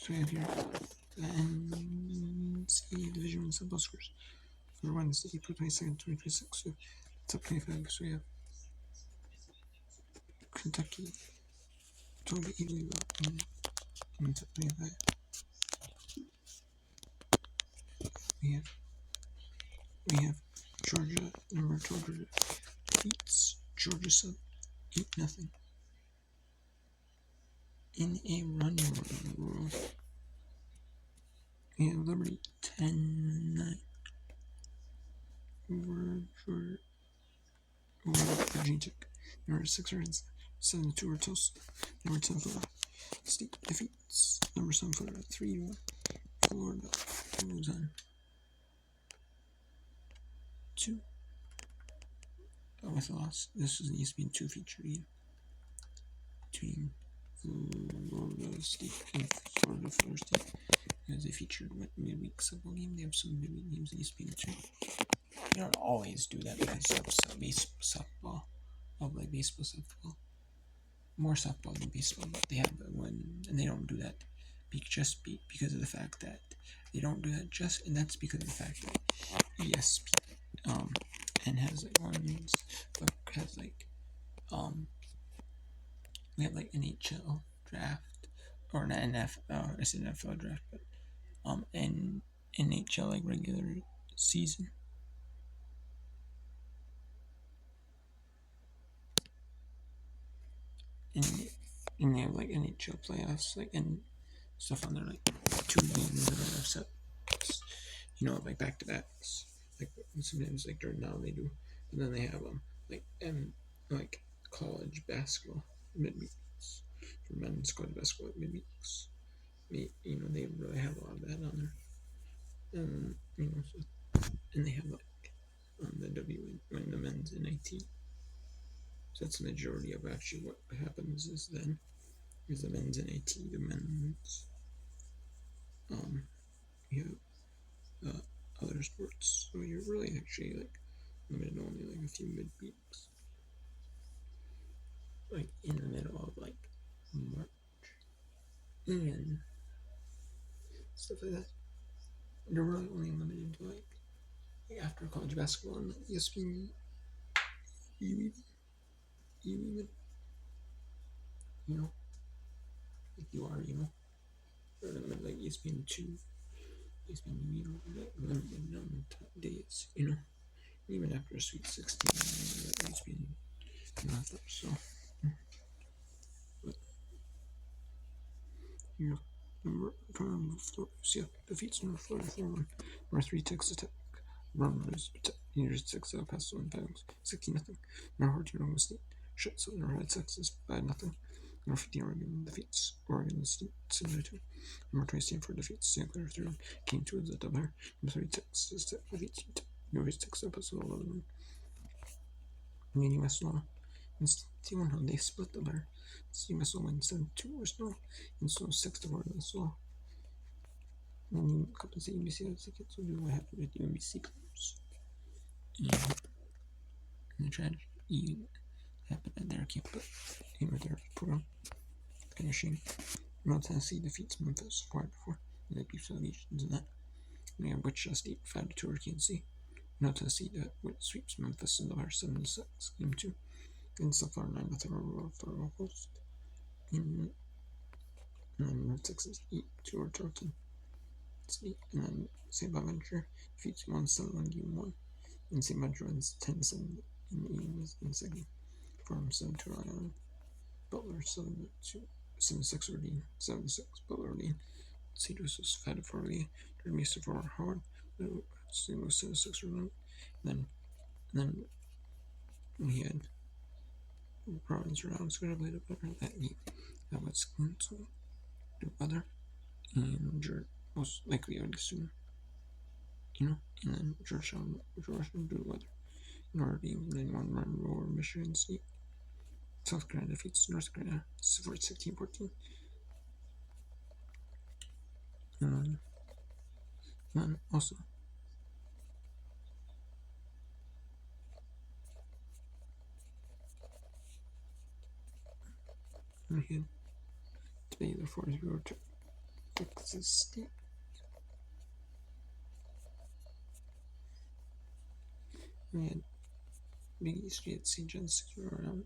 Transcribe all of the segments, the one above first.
So we have here the NCAA Division 1 softball scores for Wednesday, April 22nd, 2026. So top 25. So we have Kentucky, totally easily in top 25. We have Georgia, number 12, beats Georgia sub 8-0 in a run rule. We have Liberty 10-9 over Virginia Tech. Number 6 Reds 7-2 over Tulsa. Number 10 Florida State defeats number 7 Florida 3-1. Florida moves on to with a loss. This is the ESPN 2 feature between Florida State and Florida State. As they featured midweek softball game, they have some midweek games in ESPN 2. They don't always do that because of softball, like baseball, softball, more softball than baseball. But they have one, and they don't do that because of the fact that they don't do that and that's because of the fact that ESPN and has like ones, but has like we have like NHL draft or not NFL. I said NFL draft, but and NHL like regular season. And they have like NHL playoffs, like and stuff on there, like 2 games that are set, like back to backs. Like sometimes like during now they do, and then they have like college basketball midweeks for men's college basketball midweeks. They really have a lot of that on there, and and they have like the the men's NIT. So that's the majority of actually what happens is the men's NIT, the men's you have other sports. So you're really actually like limited only like a few midweeks, like in the middle of like March and stuff like that. You're really only limited to like after college basketball and ESPN even like you are or limited like ESPN 2, ESPN like limited number of days, even after a Sweet 16, like ESPN nothing. So but number Florida defeats number Florida 4-1. Number 3 Texas Tech. Runners University of Texas El Paso and Pagos 16-0. Number 14 Oklahoma State shuts out number 5 Texas 5-0. Number 15 Oregon defeats Oregon State 7-2. Number 20 Stanford defeats St. Clair 3-1. King 2 is a doubleheader. Number 3 Texas Tech defeats Utah. University of Texas El Paso 11-1. And UMass Law and T1 they split the letter. UMass Law wins 7-2 over Snow and Snow 6-4 against Law. And then a couple of UMBC tickets will do what happened with UMBC clubs. And the tragedy happened at their camp, but their program finishing. North Tennessee defeats Memphis 4-4. And they beat Salvations in that. And we have Wichita State 5-2 over Kansas City. North Tennessee sweeps Memphis in the bar 7-6 game 2. And so far 9-0 over Florida Coast. And then North Texas 8-2 over Tarleton State. And then St. Bonaventure defeats 1-7 game 1. And St. Bonaventure wins 10-7 in the second. From 7-2 Island. Butler 7-6 over Dean. 7-6 Butler over Dean. St. Joseph's 5-4 Lee. Jordan Mesa for Howard. St. Louis 7-6 for Lund. And then we had Providence rounds could have played a better that game. That was so do other and most likely I would assume. And then Georgetown do weather. Notre Dame then 1-run over Michigan State. South Carolina defeats North Carolina 16-14. And then also we had today the 4th road trip Texas State. We had Big East. We had St. John's 6-0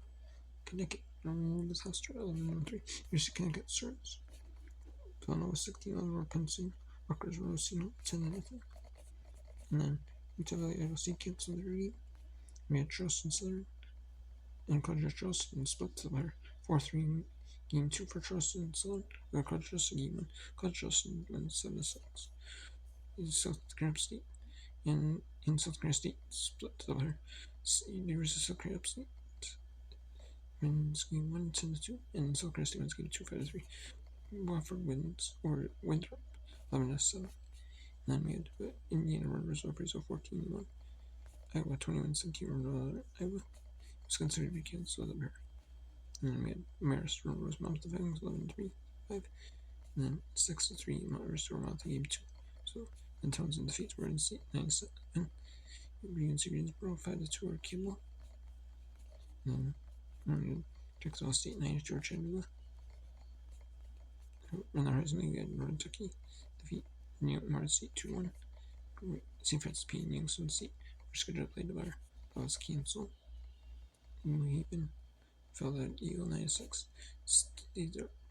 Connecticut. Was house to 11-3. University of Connecticut serves. Villanova 16 over Penn State. Rutgers Rosino 10-0. And then UCLA Iowa State canceled their game. We had Charleston Southern and College Charleston split to their 4-3 game 2 for Charleston Southern. College Charleston game 1. College Charleston wins 7-6. South Carolina State and in South Carolina State split to their University of South Carolina State wins game 1 10-2 and South Carolina State wins game 2 5-3. Wofford wins or Winthrop 11-7. Then we had Indiana Rutgers Appraisal 14-1. Iowa 21-17 Iowa was considered to be canceled at Bear. And then we had Marist Rosemount the Fangs 11-3 5. And then 6-3 Marist Rosemount game 2. So and Townsend defeats Oregon State 9-7. UNC Greensboro 5-2 over Kimball. And then Texas State 9-2 Chattanooga. In the Horizon League, we had Northern Kentucky defeat Martin State 2-1. St. Francis P. and Youngstown State were scheduled to play together. That was canceled. New Haven fell at Eagle 9-6.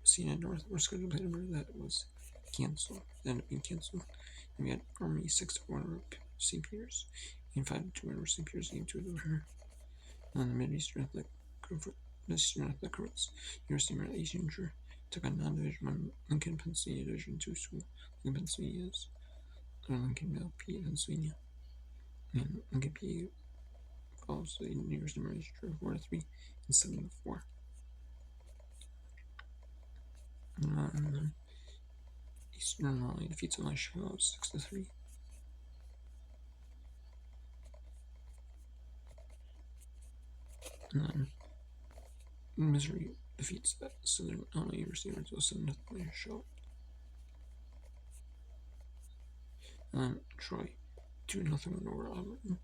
CNN North were scheduled to play together. That was canceled. That ended up being canceled. And we had Army 6-1 over St. Peter's and 5-2 over St. Peter's game 2 of her. And then the Mideastern Athletic Conference, University of Maryland East Injury took on non-Division 1 Lincoln, Pennsylvania Division 2 school. Lincoln, Pennsylvania is Lincoln, PA, Pennsylvania. And Lincoln, PA follows the University of Maryland 4-3 and 7-4. And Eastern Illinois defeats Illinois Chicago 6-3. And then Missouri defeats Southern Illinois University 7-0 show. And then Troy 2-0 over Auburn.